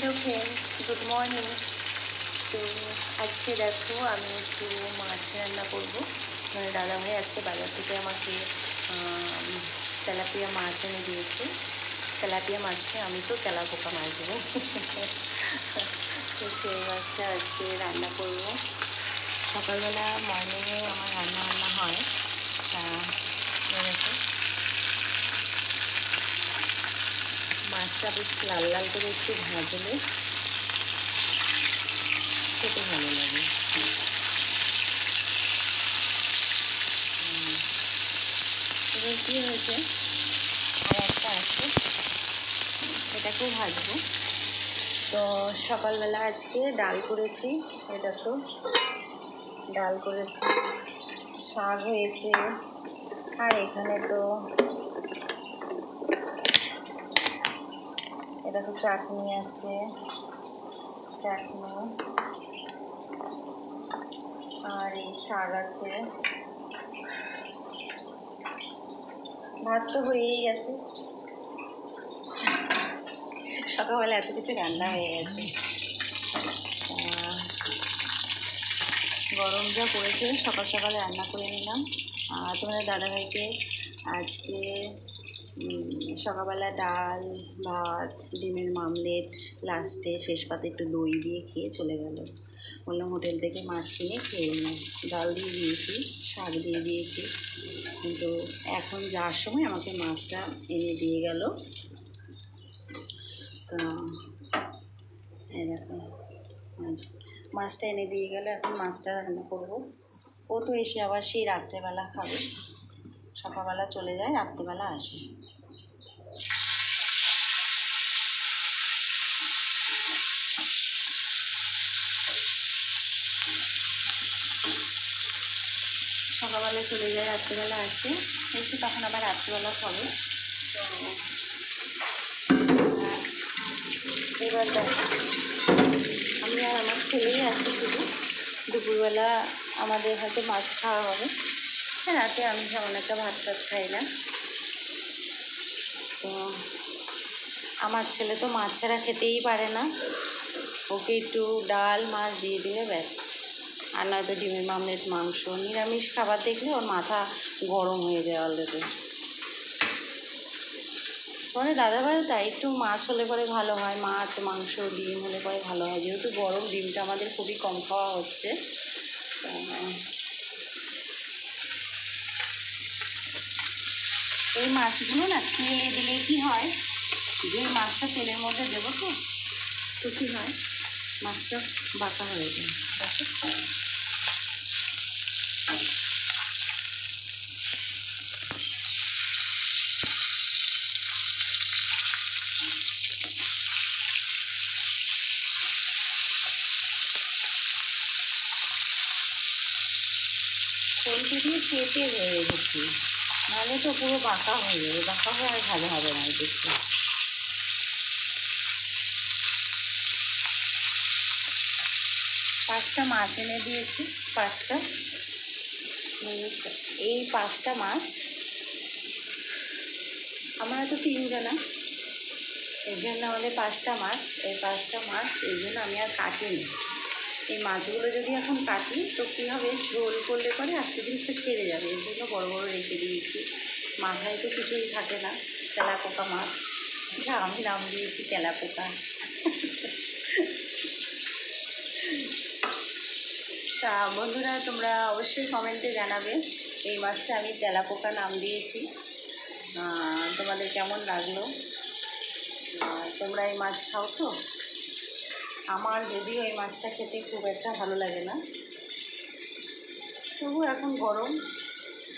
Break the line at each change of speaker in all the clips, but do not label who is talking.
Hello friends, good morning. তো আজকে দেখো আমি একটু মাছ রান্না করবো। মানে দাদাভাই আজকে বাজার থেকে আমাকে তেলাপিয়া মাছ এনে দিয়েছে। তেলাপিয়া মাছকে আমি তো তেলাপোকা মাছ দেবো। তো সেই মাছটা আজকে রান্না করবো। সকালবেলা মর্নিংয়ে আমার রান্না হয়। দেখো মাছটা বেশ লাল লাল করে একটু ভাজলে খেতে ভালো লাগে। এবার কী হয়েছে, আর একটা আছে, এটাকেও ভাজবো। তো সকালবেলা আজকে ডাল করেছি, এটা তো ডাল করেছি, শাক হয়েছে, আর এখানে তো এটা তো চাটনি আছে, চাটনি, আর এই শাক আছে, ভাত তো হয়েই গেছে। সকালবেলা এত কিছু রান্না হয়ে গেছে। গরম যা পড়েছে, সকাল সকালে রান্না করে নিলাম। তোমাদের দাদাভাইকে আজকে সকালবেলা ডাল, ভাত, ডিমের মামলেট, লাস্টে শেষ পাতে একটু দই দিয়ে খেয়ে চলে গেল। বললাম হোটেল থেকে মাছ কিনে খেয়ে নিই। ডাল দিয়ে দিয়েছি, শাক দিয়ে দিয়েছি, কিন্তু এখন যাওয়ার সময় আমাকে মাছটা এনে দিয়ে গেল। তো এরকম মাছটা এনে দিয়ে গেল, এখন মাছটা রান্না করবো। ও তো এসে আবার সেই রাত্রেবেলা খাবে, সকালবেলা চলে যায়, রাত্রেবেলা আসে। সকালবেলা চলে যায়, রাত্রেবেলা আসে, এসে তখন আবার রাত্রেবেলা খাবে। এবার দেখো আমি আর আমার ছেলেই আছি শুধু। দুপুরবেলা আমাদের হয়তো মাছ খাওয়া হবে, রাতে আমি যেমন একটা ভাত টাত খাই না। তো আমার ছেলে তো মাছ ছাড়া খেতেই পারে না, ওকে একটু ডাল মাছ দিয়ে দিলে ব্যাস। আর নয়তো ডিমের মামলেট, মাংস, নিরামিষ খাবার দেখলে ওর মাথা গরম হয়ে যায় অলরেডি। মানে দাদাভাইও তাই, একটু মাছ হলে পরে ভালো হয়, মাছ, মাংস, ডিম হলে পরে ভালো হয়। যেহেতু গরম, ডিমটা আমাদের খুবই কম খাওয়া হচ্ছে। এই মাছগুলো না খেয়ে দিলে কী হয়, যে মাছটা তেলের মধ্যে দেবো তো কী হয়, মাছটা বাঁকা হয়ে যায়। পোলট্রি দিয়ে কেটে হয়ে গেছি, নাহলে তো পুরো বাঁকা হয়ে যাবে, বাঁকা হয়ে আর ভালো হবে না। দেখতে 5টা মাছ এনে দিয়েছি, 5টা, এই 5টা মাছ, আমরা তো 3 জনা, এই জন্য আমাদের 5টা মাছ। এই 5টা মাছ এই জন্য আমি আর কাটিনি। এই মাছগুলো যদি এখন কাটি তো কী হবে, ঝোল করলে পরে আস্তে জিনিসটা ছেড়ে যাবে, এর জন্য বড় বড় রেখে দিয়েছি। মাথায় তো কিছুই থাকে না, তেলাপোকা মাছ, যা আমি নাম দিয়েছি তেলাপোকা। তা বন্ধুরা, তোমরা অবশ্যই কমেন্টে জানাবে এই মাছটা আমি তেলাপোকা নাম দিয়েছি, তোমাদের কেমন লাগলো। তোমরা এই মাছ খাও তো? আমার যদিও এই মাছটা খেতে খুব একটা ভালো লাগে না, তবু এখন গরম,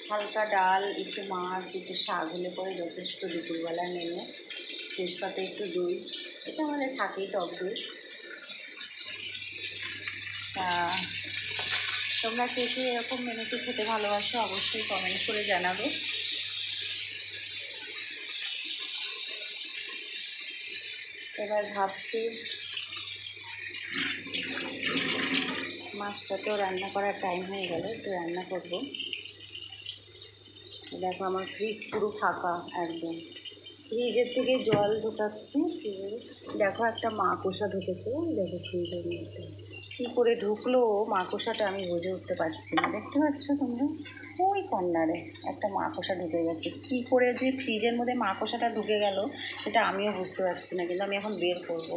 হালকা ডাল, একটু মাছ, একটু শাক হলে পরে যথেষ্ট। দুপুরবেলা নেমে শেষ পাতে একটু দই, এটা আমাদের থাকেই, টক দই। তা তোমরা কে কে এরকম মেনুতে খেতে ভালোবাসো অবশ্যই কমেন্ট করে জানাবে। এবার ভাবছি মাছটা তো রান্না করার টাইম হয়ে গেল, একটু রান্না করবো। দেখো আমার ফ্রিজ পুরো ফাঁকা একদম, ফ্রিজের থেকে জল ঢোকাচ্ছি। দেখো একটা মাকড়সা ঢুকেছে, দেখো ফ্রিজের মধ্যে কী করে ঢুকলো মাকড়সাটা আমি বুঝে উঠতে পারছি না। দেখতে পাচ্ছ তোমরা ওই কর্নারে একটা মাকড়সা ঢুকে গেছে। কী করে যে ফ্রিজের মধ্যে মাকড়সাটা ঢুকে গেল এটা আমিও বুঝতে পারছি না, কিন্তু আমি এখন বের করবো।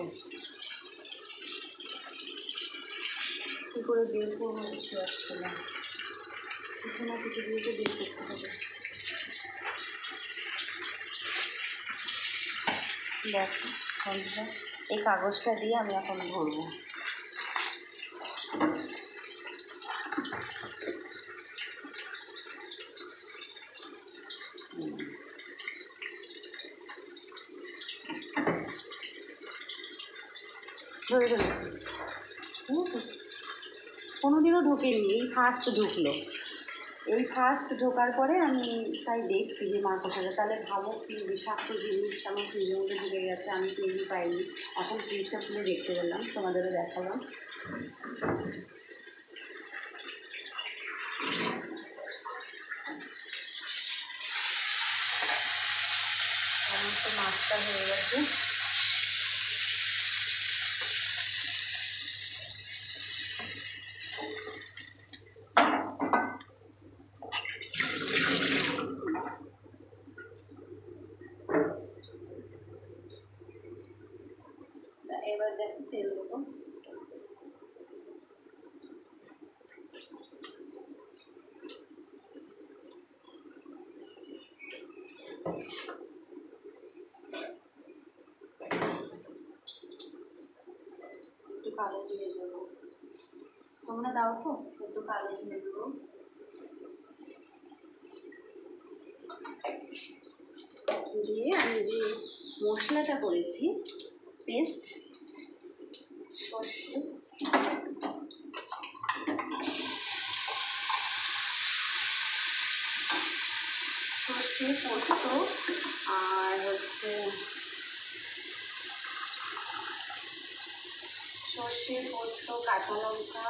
কী করে বের করবো বুঝতে পারছি না, কিছু না কিছু দিয়ে তো বের করতে হবে। দেখো বন্ধুরা, এই কাগজটা দিয়ে আমি এখন ধরবো। ধরে ফেলেছি, কোনোদিনও ঢোকেনি, এই ফার্স্ট ঢুকলো। এই ফার্স্ট ঢোকার পরে আমি তাই দেখছি যে মাকড়সাটা, তাহলে ভাবো কি বিষাক্ত জিনিস আমার ফ্রিজের মধ্যে ঢুকে গেছে, আমি টেরই পাইনি। এখন ফ্রিজটা খুলে দেখতে পেলাম, তোমাদেরও দেখালাম। সমস্ত মাছটা হয়ে গেছে। এবার দেখো তেল দেবো। একটু কালো জিরে দেবো, তোমরা দাও তো, একটু কালো জিরে দেবো। দিয়ে আমি যে মশলাটা করেছি পেস্ট, সর্ষে, পোস্ত আর হচ্ছে সর্ষে, পোস্ত, কাঁচা লঙ্কা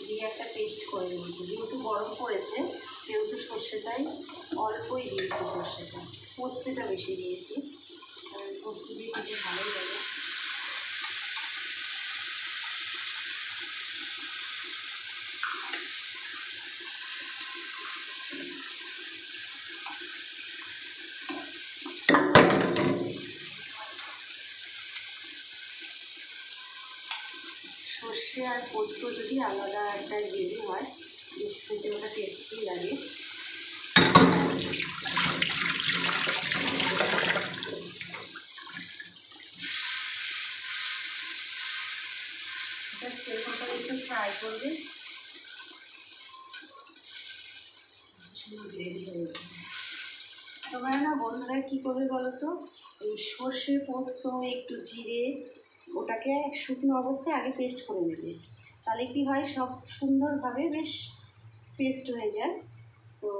দিয়ে একটা পেস্ট করে নিয়েছি। যেহেতু গরম পড়েছে সেহেতু সর্ষেটাই অল্পই দিয়েছি, সর্ষেটা পোস্তটা বেশি দিয়েছি, পোস্ত দিয়ে খেতে ভালোই লাগে। সর্ষে আর পোস্ত যদি আলাদা একটা গ্রেভি হয় বেশ খেতে ওটা টেস্টি লাগে। সেরকম করে একটু ফ্রাই করবে, গ্রেভি হয়ে যাবে। তোমরা না বন্ধুরা কী করবে বলো তো, এই সর্ষে, পোস্ত, একটু জিরে ওটাকে শুকনো অবস্থায় আগে পেস্ট করে নেবে, তাহলে কি হয় সব সুন্দরভাবে বেশ পেস্ট হয়ে যায়। তো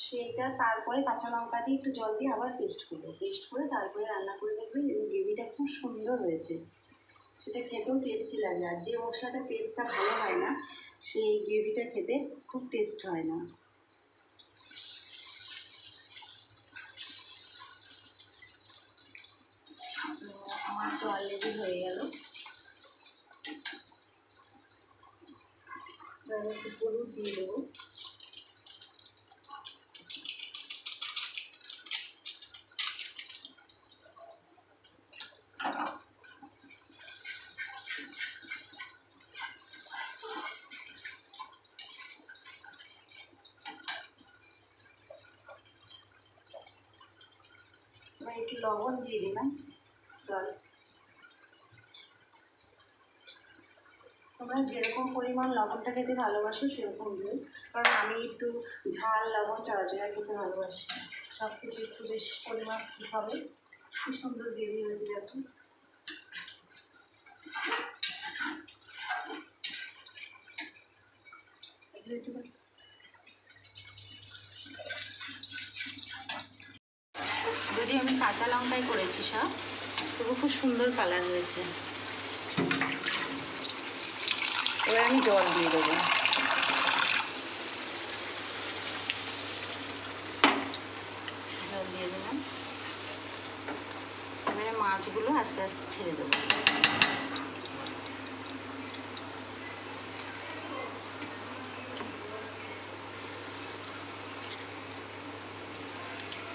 সেইটা তারপরে কাঁচা লঙ্কা দিয়ে একটু জল দিয়ে আবার পেস্ট করবে, পেস্ট করে তারপরে রান্না করে দেখবে গ্রেভিটা খুব সুন্দর হয়েছে, সেটা খেতেও টেস্টি লাগে। আর যে মশলাটা টেস্টটা ভালো হয় না সেই গ্রেভিটা খেতে খুব টেস্ট হয় না। আমার তো অলরেডি হয়ে গেল। একটু হলুদ দিয়ে দেবো, একটু লবণ দিয়ে দিলাম, সরি। তোমরা যেরকম পরিমাণ লবণটা খেতে ভালোবাসো সেরকম দিও, কারণ আমি একটু ঝাল লবণ চড়াচড়া খেতে ভালোবাসি। সব কিছু একটু বেশ পরিমাণ হবে। কি সুন্দর গ্রেভি হয়েছে দেখো। যদি আমি কাঁচা লঙ্কাই করেছি সব, তবু খুব সুন্দর কালার হয়েছে। এবার আমি জল দিয়ে দেবো, জল দিয়ে দিলাম। মাছগুলো আস্তে আস্তে ছেড়ে দেবো।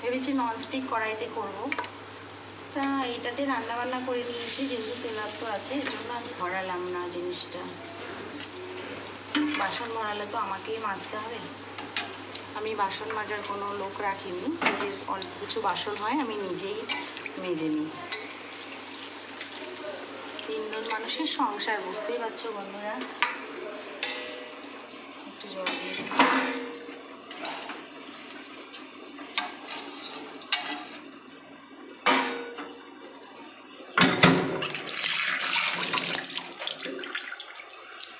ভেবেছি ননস্টিক কড়াইতে করবো, তা এটাতে রান্নাবান্না করে নিয়েছি, যেহেতু তেলাত্ম আছে এর জন্য আমি ভরালাম না জিনিসটা। বাসন ভরালে তো আমাকেই মাজতে হবে, আমি বাসন মাজার কোনো লোক রাখিনি, নিজের অল্প কিছু বাসন হয় আমি নিজেই মেজে নিই। 3 জন মানুষের সংসার, বুঝতেই পারছো বন্ধুরা। একটু জল দিয়ে দিই।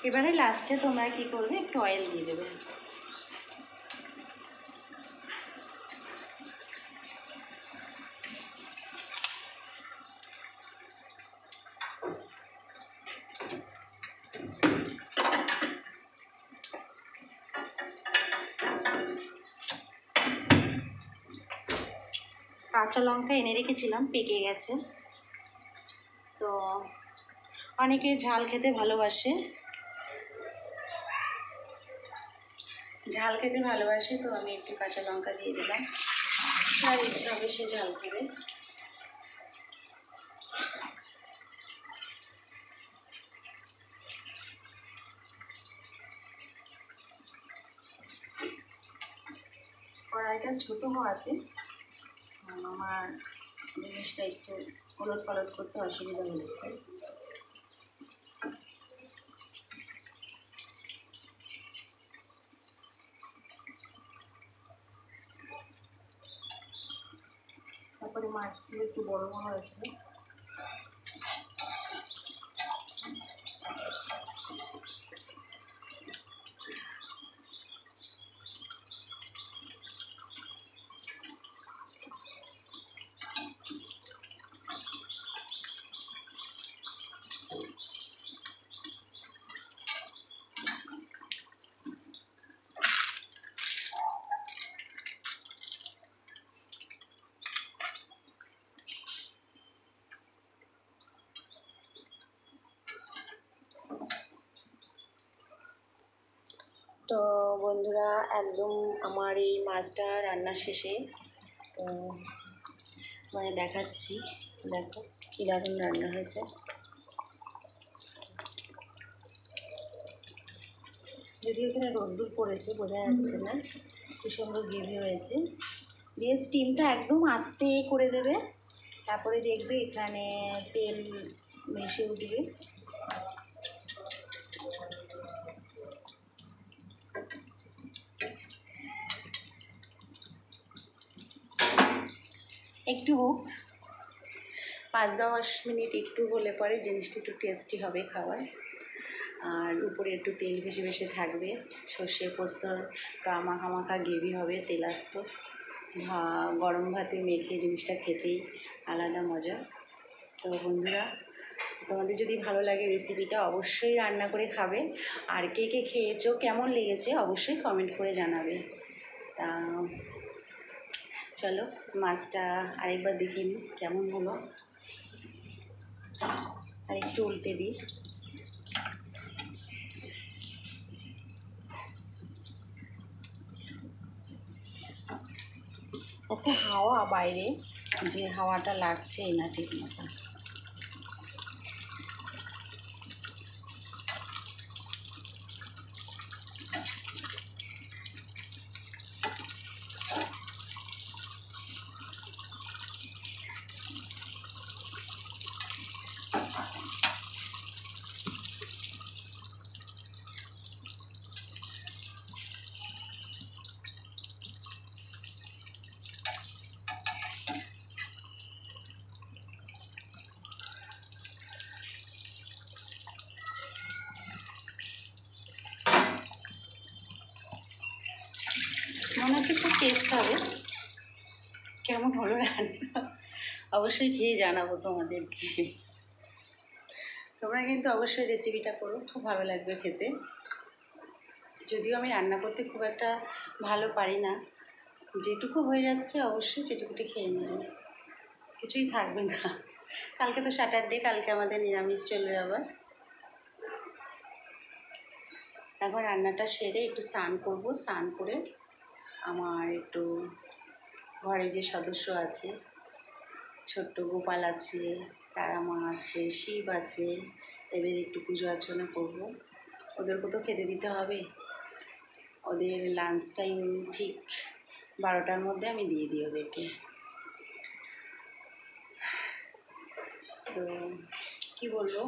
এবারে লাস্টে তোমরা কি করবে, একটু অয়েল দিয়ে দেবে। কাঁচা লঙ্কা এনে রেখেছিলাম, পেকে গেছে। তো অনেকে ঝাল খেতে ভালোবাসে, তো আমি একটু কাঁচা লঙ্কা দিয়ে দিলাম, আর ইচ্ছা হবে সে ঝাল খাবে। কড়াইটা ছোটো হওয়াতে আমার জিনিসটা একটু ওলট পালট করতে অসুবিধা হয়েছে। তারপরে মাছগুলো একটু বড় হয়েছে। তো বন্ধুরা, একদম আমার এই মাছটা রান্নার শেষে তো মানে দেখাচ্ছি, দেখো কী দারুণ রান্না হয়েছে। যদি এখানে রোদ্দুর পড়েছে বোঝা যাচ্ছে না, কি সুন্দর গ্রেভি হয়েছে। দিয়ে স্টিমটা একদম আস্তে করে দেবে, তারপরে দেখবে এখানে তেল মিশে উঠবে। একটু হোক, 5-10 মিনিট একটু হলে পরে জিনিসটা একটু টেস্টি হবে খাবার। আর উপরে একটু তেল ভেসে ভেসে থাকবে, সর্ষে পোস্তর মাখা মাখা গ্রেভি হবে, তেলাক্ত গরম ভাতে মেখে জিনিসটা খেতেই আলাদা মজা। তো বন্ধুরা, তোমাদের যদি ভালো লাগে রেসিপিটা অবশ্যই রান্না করে খাবে, আর কে কে খেয়েছো, কেমন লেগেছে অবশ্যই কমেন্ট করে জানাবে। তা চলো মাছটা আরেকবার দেখিয়ে নিই কেমন হলো, আর একটু উল্টে দিই। এত হাওয়া বাইরে, যে হাওয়াটা লাগছেই না ঠিক মতো। মনে হচ্ছে খুব টেস্ট হবে। কেমন হলো রান্না অবশ্যই খেয়ে জানাবো তোমাদেরকে। তোমরা কিন্তু অবশ্যই রেসিপিটা করো, খুব ভালো লাগবে খেতে। যদিও আমি রান্না করতে খুব একটা ভালো পারি না, যেটুকু হয়ে যাচ্ছে অবশ্যই সেটুকুটি খেয়ে নেবে, কিছুই থাকবে না। কালকে তো স্যাটারডে, কালকে আমাদের নিরামিষ চলবে আবার। এখন রান্নাটা সেরে একটু স্নান করবো, স্নান করে আমার একটু ঘরে যে সদস্য আছে, ছোট্ট গোপাল আছে, তারা মা আছে, শিব আছে, এদের একটু পুজো অর্চনা করবো। ওদেরকে তো খেতে দিতে হবে। ওদের লাঞ্চ টাইম ঠিক 12টার মধ্যে আমি দিয়ে দিই ওদেরকে। তো কি বলবো,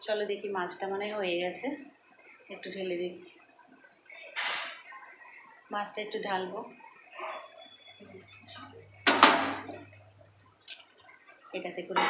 চলো দেখি, মাছটা মানে হয়ে গেছে, একটু ঢেলে দেখি, মাছটা একটু ঢালবো। এটাতে করে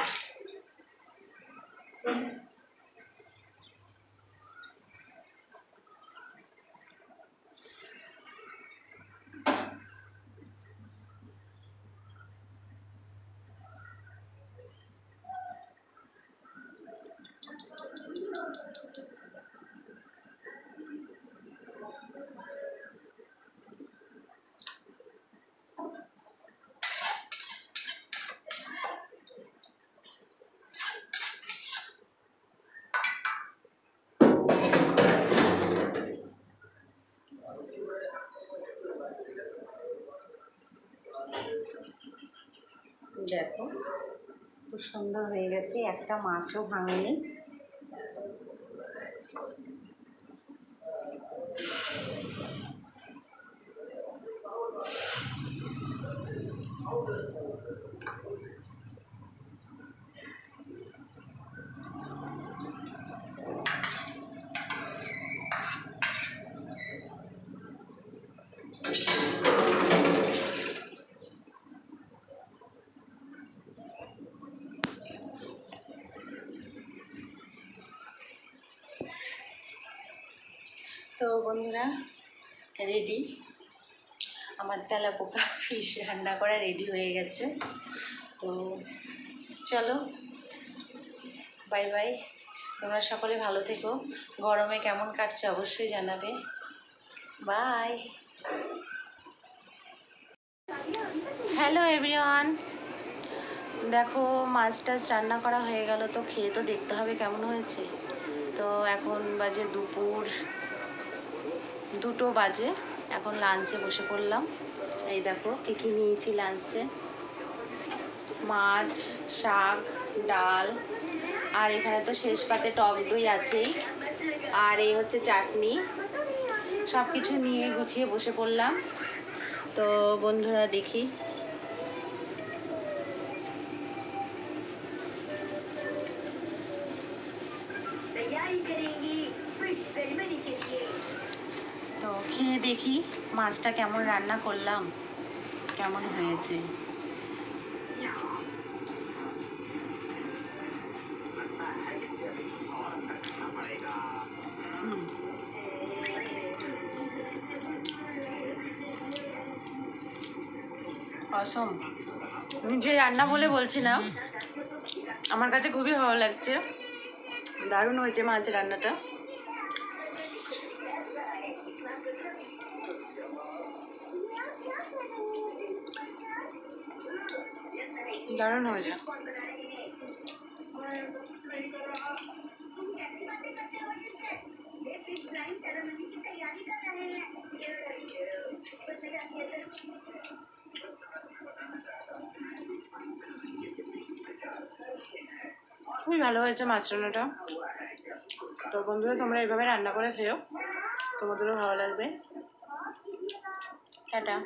দেখো খুব সুন্দর হয়ে গেছে, একটা মাছও ভাঙেনি। তো বন্ধুরা, রেডি আমার তেলাপোকা ফিশ রান্না করা রেডি হয়ে গেছে। তো চলো, বাই বাই। তোমরা সকলে ভালো থেকো, গরমে কেমন কাটছে অবশ্যই জানাবে। বাই। হ্যালো এভরিওয়ান, দেখো মাছ টাছ রান্না করা হয়ে গেল, তো খেয়ে তো দেখতে হবে কেমন হয়েছে। তো এখন বাজে দুপুর 2টো বাজে, এখন লাঞ্চে বসে পড়লাম। এই দেখো কী কী নিয়েছি লাঞ্চে, মাছ, শাক, ডাল, আর এখানে তো শেষ পাতে টক দই আছেই, আর এই হচ্ছে চাটনি। সব কিছু নিয়ে গুছিয়ে বসে পড়লাম। তো বন্ধুরা দেখি, তো খেয়ে দেখি মাছটা কেমন রান্না করলাম, কেমন হয়েছে। অসম, নিজে রান্না বলে বলছি না, আমার কাছে খুবই ভালো লাগছে, দারুণ হয়েছে মাছের রান্নাটা। দারুণ হয়েছে। খুবই ভালো হয়েছে মাছ রান্নাটা। তো বন্ধুরা, তোমরা এইভাবে রান্না করে খেও, তোমাদেরও ভালো লাগবে। টাটা।